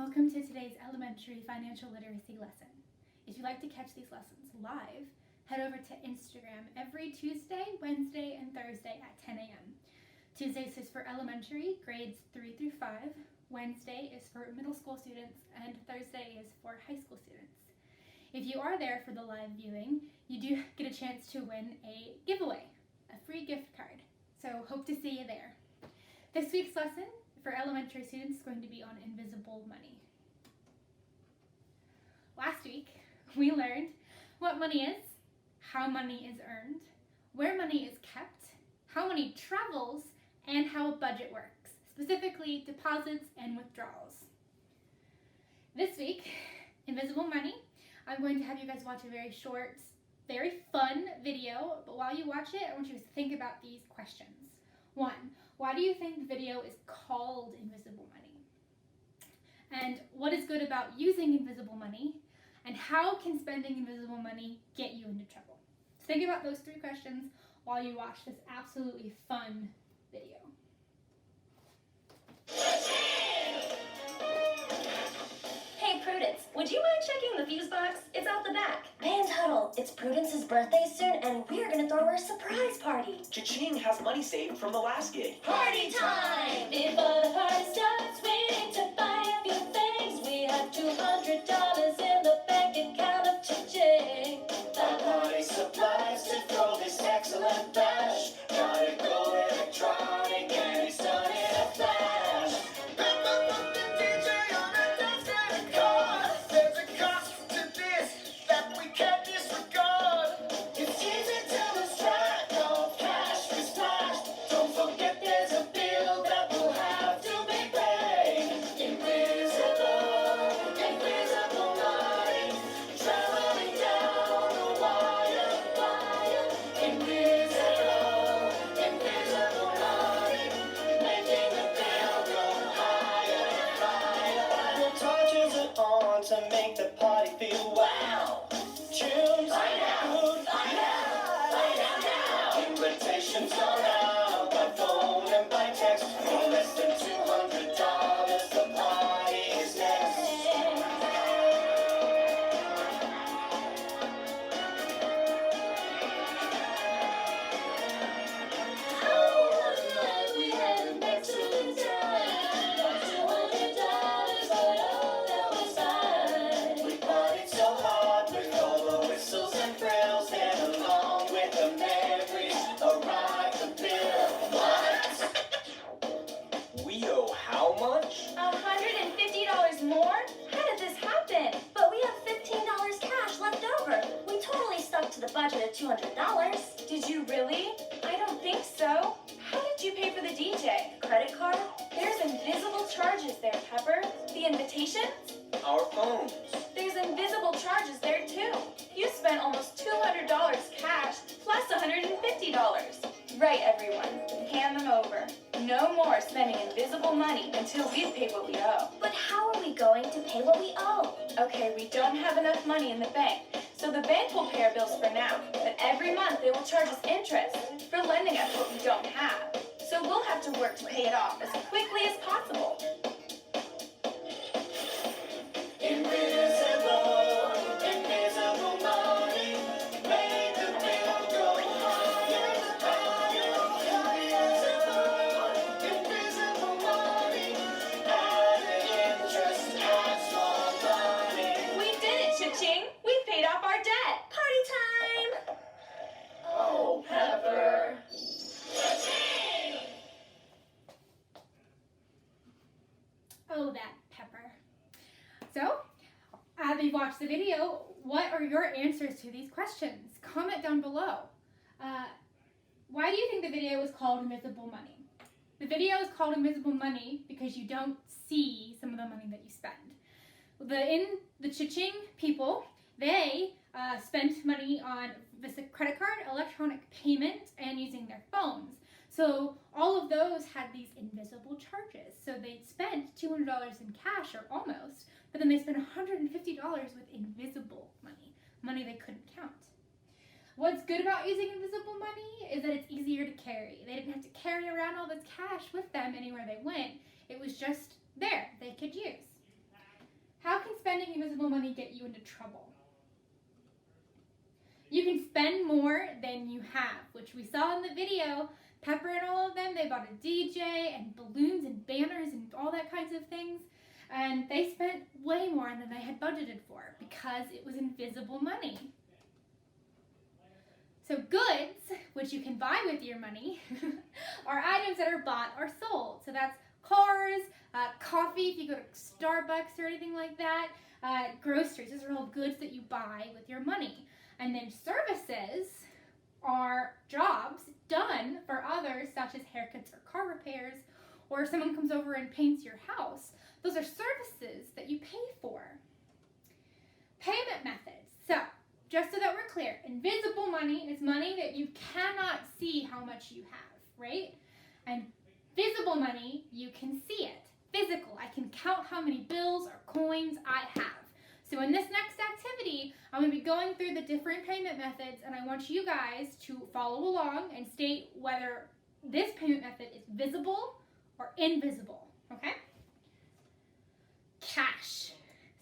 Welcome to today's elementary financial literacy lesson. If you'd like to catch these lessons live, head over to Instagram every Tuesday, Wednesday, and Thursday at 10 a.m. Tuesdays is for elementary, grades 3 through 5. Wednesday is for middle school students, and Thursday is for high school students. If you are there for the live viewing, you do get a chance to win a giveaway, a free gift card. So hope to see you there. This week's lesson for elementary students is going to be on invisible money. Last week, we learned what money is, how money is earned, where money is kept, how money travels, and how a budget works, specifically deposits and withdrawals. This week, invisible money, I'm going to have you guys watch a very short, very fun video, but while you watch it, I want you to think about these questions. 1, why do you think the video is called Invisible Money? And what is good about using invisible money? And how can spending invisible money get you into trouble? So think about those 3 questions while you watch this absolutely fun video. Hey Prudence, would you mind checking the fuse box? It's out the back. Man's Huddle, it's Prudence's birthday soon and we're gonna throw her a surprise party. Cha-ching has money saved from the last gig. Party time! Before the party starts, we need to buy a few things. We have $200 in the bank account of Cha-ching. Buy party supplies to throw this excellent bash. Gotta go electronic and it's done in a flash. Remember put the DJ on a dance record. There's a cost to this that we can't disregard. It's easy to lose track of cash we splashed. Don't forget there's a bill that will have to be paid. Invisible money traveling down the wire. Invisible money making the bill go higher and higher. The torches are on to make the party feel wow. Tunes, food, invitations are out by phone and by text. For less than $200, the party is next. We had an excellent time. $200, but all that was fine. We partied so hard with all the whistles and thrills, and along with the memories arrived the bill. What? We owe how much? $150 more? How did this happen? But we have $15 cash left over. We totally stuck to the budget of $200. Did you really? I don't think so. How did you pay for the DJ? Credit card? There's invisible charges there, Pepper. The invitations? Our phones. There's invisible charges there too. You spent almost $200 cash plus $150. Right, everyone. Hand them over. No more spending invisible money until we've paid what we owe. But how are we going to pay what we owe? Okay, we don't have enough money in the bank, so the bank will pay our bills for now. But every month they will charge us interest for lending us what we don't have. So we'll have to work to pay it off as quickly as possible. Invisible money made the bill go higher and higher. Invisible money added interest adds more money. We did it, Cha-ching! We paid off our debt. Party time! Oh, Pepper. Oh, that Pepper. So, as you watched the video, what are your answers to these questions? Comment down below. Why do you think the video is called Invisible Money? The video is called Invisible Money because you don't see some of the money that you spend. The Cha-ching people, they spent money on this credit card, electronic payment, and using their phones. So all of those had these invisible charges. So they spent $200 in cash, or almost, but then they spent $150 with invisible money, money they couldn't count. What's good about using invisible money is that it's easier to carry. They didn't have to carry around all this cash with them anywhere they went. It was just there, they could use. How can spending invisible money get you into trouble? You can spend more than you have, which we saw in the video. Pepper and all of them, they bought a DJ and balloons and banners and all that kinds of things. And they spent way more than they had budgeted for because it was invisible money. So goods, which you can buy with your money, are items that are bought or sold. So that's cars, coffee if you go to Starbucks or anything like that, groceries. Those are all goods that you buy with your money. And then services are jobs done for others, such as haircuts or car repairs, or if someone comes over and paints your house. Those are services that you pay for. Payment methods. So, just so that we're clear, invisible money is money that you cannot see how much you have, right? And visible money, you can see it. Physical, I can count how many bills or coins I have. So in this next activity, I'm going to be going through the different payment methods, and I want you guys to follow along and state whether this payment method is visible or invisible, okay? Cash.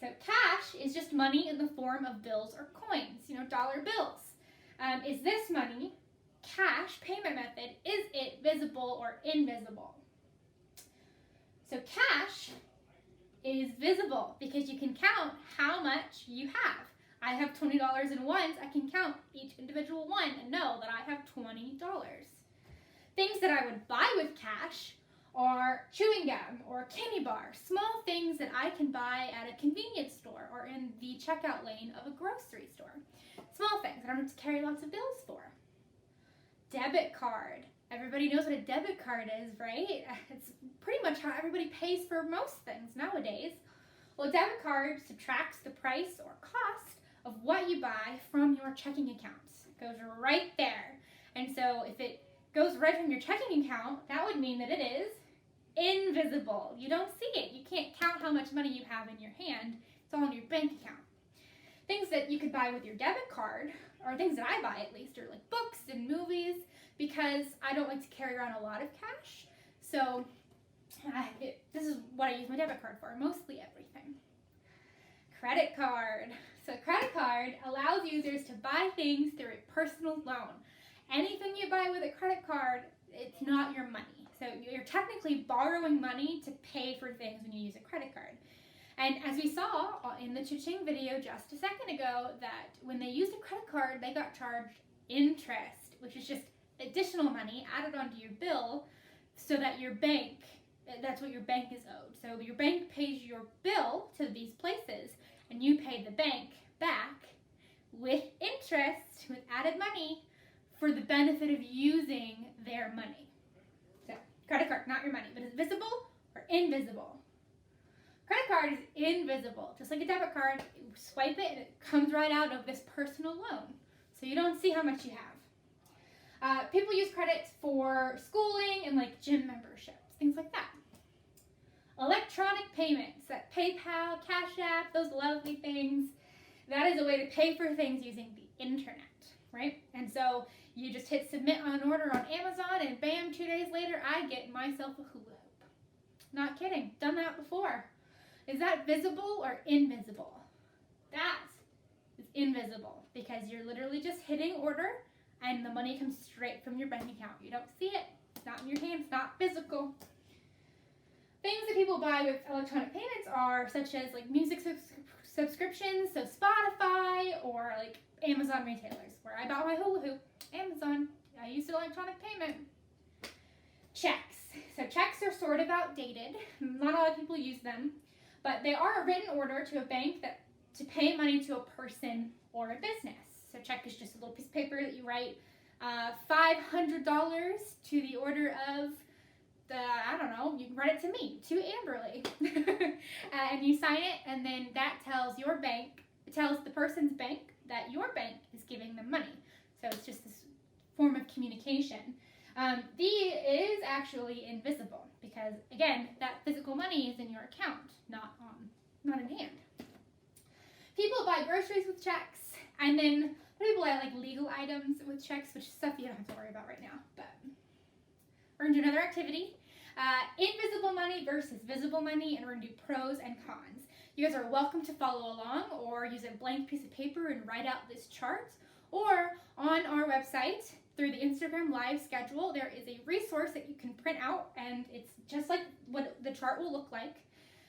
So cash is just money in the form of bills or coins, dollar bills. Is this money, cash payment method, is it visible or invisible? So cash is visible because you can count how much you have. I have $20 in ones. I can count each individual one and know that I have $20. Things that I would buy with cash are chewing gum or a candy bar, small things that I can buy at a convenience store or in the checkout lane of a grocery store. Small things I don't have to carry lots of bills for. Debit card. Everybody knows what a debit card is, right? It's pretty much how everybody pays for most things nowadays. Well, a debit card subtracts the price or cost of what you buy from your checking accounts. It goes right there. And so if it goes right from your checking account, that would mean that it is invisible. You don't see it. You can't count how much money you have in your hand. It's all in your bank account. Things that you could buy with your debit card, or things that I buy at least, are like books and movies, because I don't like to carry around a lot of cash. So this is what I use my debit card for, mostly everything. Credit card. So a credit card allows users to buy things through a personal loan. Anything you buy with a credit card, it's not your money. So you're technically borrowing money to pay for things when you use a credit card. And as we saw in the Cha-Ching video just a second ago, that when they used a credit card, they got charged interest, which is just additional money added onto your bill so that your bank, that's what your bank is owed. So your bank pays your bill to these places and you pay the bank back with interest, with added money for the benefit of using their money. So credit card, not your money, but is it visible or invisible? Credit card is invisible, just like a debit card. You swipe it and it comes right out of this personal loan. So you don't see how much you have. People use credits for schooling and like gym memberships, things like that. Electronic payments, that PayPal, Cash App, those lovely things. That is a way to pay for things using the internet, right? And so you just hit submit on an order on Amazon and bam, 2 days later, I get myself a hula hoop. Not kidding, done that before. Is that visible or invisible? That is invisible because you're literally just hitting order and the money comes straight from your bank account. You don't see it. It's not in your hands. It's not physical. Things that people buy with electronic payments are such as like music subscriptions, so Spotify, or like Amazon retailers, where I bought my hula hoop. Amazon. I used electronic payment. Checks. So checks are sort of outdated. Not a lot of people use them, but they are a written order to a bank that to pay money to a person or a business. So check is just a little piece of paper that you write $500 to the order of you can write it to me, to Amberly. And you sign it, and then that tells your bank, it tells the person's bank that your bank is giving them money. So it's just this form of communication. The is actually invisible because, again, that physical money is in your account, not in hand. People buy groceries with checks, and then people buy like legal items with checks, which is stuff you don't have to worry about right now. But we're gonna do another activity. Invisible money versus visible money, and we're gonna do pros and cons. You guys are welcome to follow along or use a blank piece of paper and write out this chart, or on our website through the Instagram live schedule, there is a resource that you can print out, and it's just like what the chart will look like,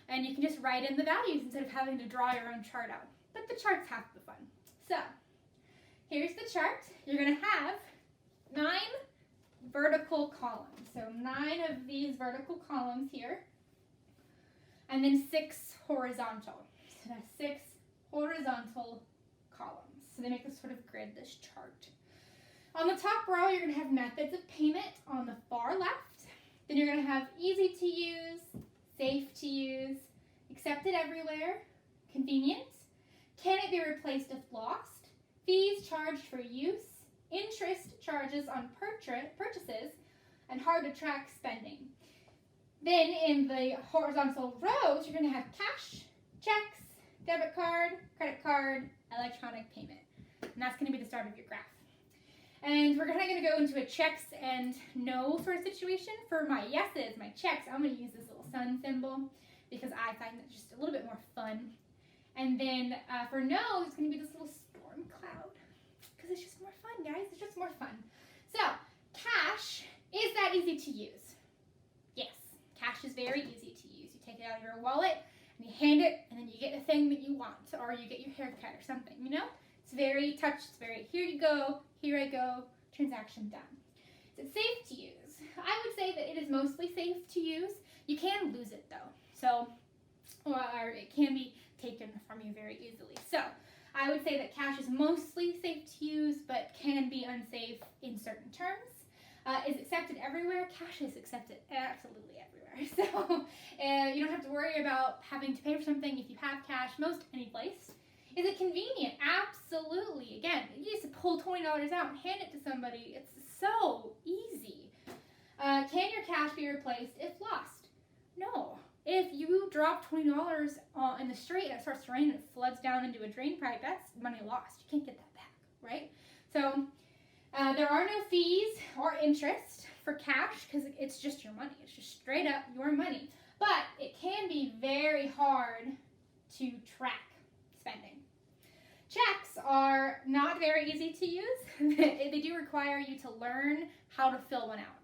and you can just write in the values instead of having to draw your own chart out. But the chart's half the fun. So here's the chart. You're gonna have 9 vertical columns. So 9 of these vertical columns here, and then 6 horizontal. So that's 6 horizontal columns. So they make this sort of grid, this chart. On the top row, you're going to have methods of payment on the far left. Then you're going to have easy to use, safe to use, accepted everywhere, convenient, can it be replaced if lost, fees charged for use, interest charges on purchases, and hard to track spending. Then in the horizontal rows, you're going to have cash, checks, debit card, credit card, electronic payment. And that's going to be the start of your graph. And we're kind of going to go into a checks and no sort of situation. For my yeses, my checks, I'm going to use this little sun symbol because I find that just a little bit more fun. And then for no, it's going to be this little storm cloud because it's just more fun, guys. It's just more fun. So cash, is that easy to use? Yes, cash is very easy to use. You take it out of your wallet and you hand it, and then you get the thing that you want, or you get your haircut or something, you know? It's very it's very, here you go, here I go, transaction done. Is it safe to use? I would say that it is mostly safe to use. You can lose it though, so, or it can be taken from you very easily. So I would say that cash is mostly safe to use, but can be unsafe in certain terms. Is accepted everywhere? Cash is accepted absolutely everywhere. So you don't have to worry about having to pay for something if you have cash most any place. Is it convenient? Absolutely. Again, you just pull $20 out and hand it to somebody. It's so easy. Can your cash be replaced if lost? No. If you drop $20 in the street and it starts to rain and it floods down into a drain pipe, that's money lost. You can't get that back, right? So there are no fees or interest for cash because it's just your money. It's just straight up your money. But it can be very hard to track spending. Checks are not very easy to use. They do require you to learn how to fill one out.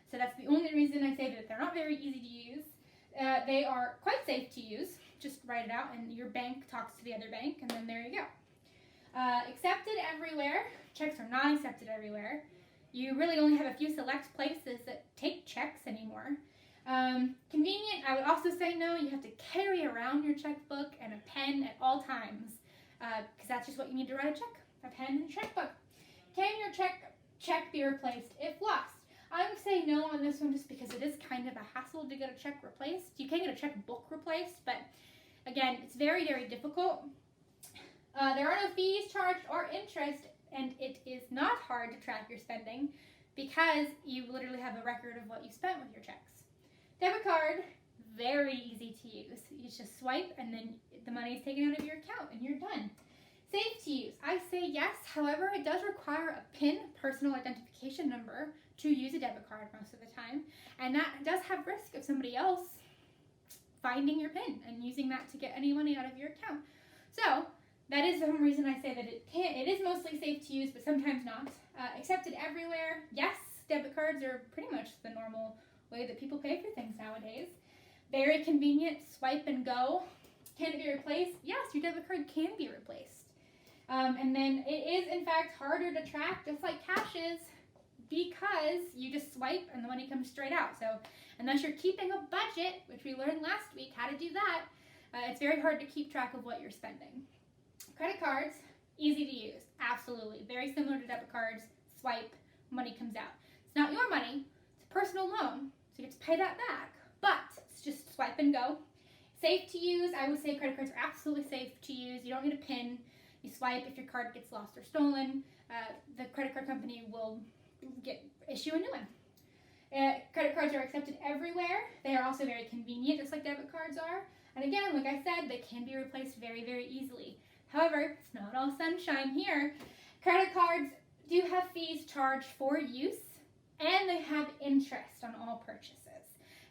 So that's the only reason I say that they're not very easy to use. They are quite safe to use. Just write it out and your bank talks to the other bank, and then there you go. Accepted everywhere. Checks are not accepted everywhere. You really only have a few select places that take checks anymore. Convenient, I would also say no. You have to carry around your checkbook and a pen at all times because that's just what you need to write a check, a pen and a checkbook. Can your check be replaced if lost? I would say no on this one just because it is kind of a hassle to get a check replaced. You can get a checkbook replaced, but again, it's very, very difficult. There are no fees charged or interest, and it is not hard to track your spending because you literally have a record of what you spent with your checks. Debit card, very easy to use. You just swipe and then the money is taken out of your account and you're done. Safe to use, I say yes. However, it does require a PIN, personal identification number, to use a debit card most of the time. And that does have risk of somebody else finding your PIN and using that to get any money out of your account. So that is some reason I say that it is mostly safe to use, but sometimes not. Accepted everywhere, yes. Debit cards are pretty much the normal way that people pay for things nowadays. Very convenient, swipe and go. Can it be replaced? Yes, your debit card can be replaced. And then it is, in fact, harder to track, just like cash is, because you just swipe and the money comes straight out. So unless you're keeping a budget, which we learned last week how to do that, it's very hard to keep track of what you're spending. Credit cards, easy to use, absolutely. Very similar to debit cards, swipe, money comes out. It's not your money, it's a personal loan, so you get to pay that back, but it's just swipe and go. Safe to use, I would say credit cards are absolutely safe to use. You don't need a PIN. You swipe if your card gets lost or stolen. The credit card company will issue a new one. Credit cards are accepted everywhere. They are also very convenient, just like debit cards are. And again, like I said, they can be replaced very, very easily. However, it's not all sunshine here. Credit cards do have fees charged for use, and they have interest on all purchases.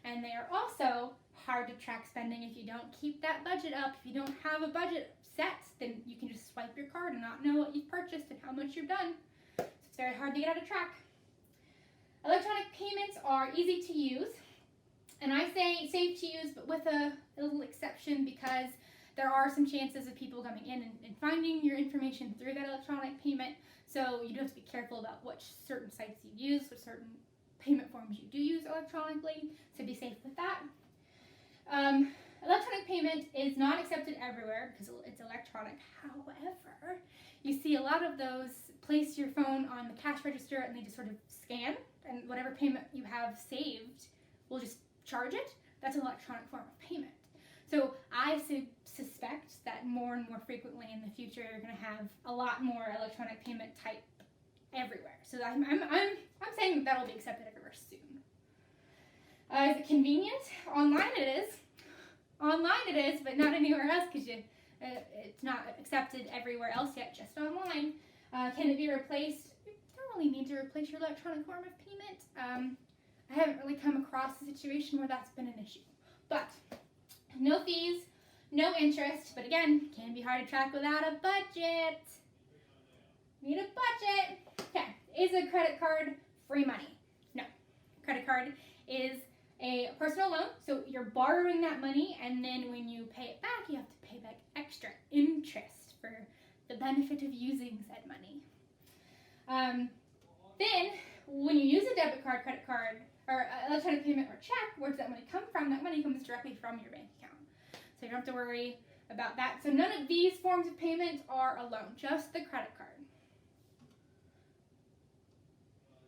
and they are also hard to track spending if you don't keep that budget up. If you don't have a budget set, then you can just swipe your card and not know what you've purchased and how much you've done. So it's very hard to get out of track. Electronic payments are easy to use, and I say safe to use, but with a little exception, because there are some chances of people coming in and finding your information through that electronic payment. So you do have to be careful about which certain sites you use, which certain payment forms you do use electronically, so be safe with that. Electronic payment is not accepted everywhere because it's electronic. However, you see a lot of those place your phone on the cash register and they just sort of scan, and whatever payment you have saved will just charge it. That's an electronic form of payment. So I suspect that more and more frequently in the future you're going to have a lot more electronic payment type everywhere. So I'm saying that will be accepted everywhere soon. Is it convenient? Online it is. Online it is, but not anywhere else because it's not accepted everywhere else yet, just online. Can it be replaced? You don't really need to replace your electronic form of payment. I haven't really come across a situation where that's been an issue. But no fees, no interest, but again, can be hard to track without a budget. Need a budget. Okay, is a credit card free money? No. Credit card is a personal loan, so you're borrowing that money, and then when you pay it back, you have to pay back extra interest for the benefit of using said money. Then, when you use a debit card, credit card, or electronic payment or check, where does that money come from? That money comes directly from your bank account. So you don't have to worry about that. So none of these forms of payment are a loan, just the credit card.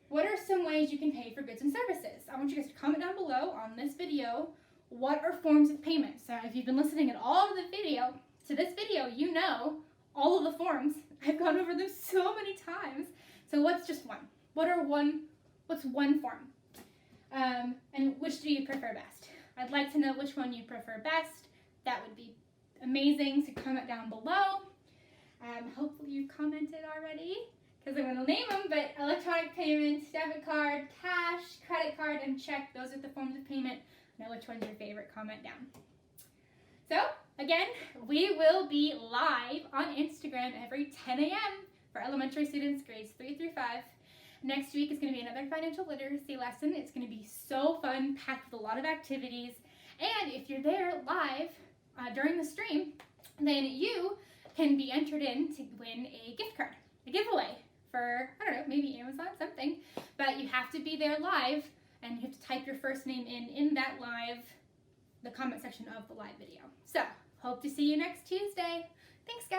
What are some ways you can pay for goods and services? I want you guys to comment down below on this video, what are forms of payment? So if you've been listening at all to this video, you know all of the forms. I've gone over them so many times. So what's just one? What's one form? And which do you prefer best? I'd like to know which one you prefer best. That would be amazing, so comment down below. Hopefully you've commented already, because I'm going to name them, but electronic payment, debit card, cash, credit card, and check. Those are the forms of payment. Know which one's your favorite, comment down. So, again, we will be live on Instagram every 10 a.m. for elementary students, grades 3 through 5. Next week is going to be another financial literacy lesson. It's going to be so fun, packed with a lot of activities. And if you're there live during the stream, then you can be entered in to win a gift card, a giveaway for, I don't know, maybe Amazon, something. But you have to be there live, and you have to type your first name in that live, the comment section of the live video. So, hope to see you next Tuesday. Thanks, guys.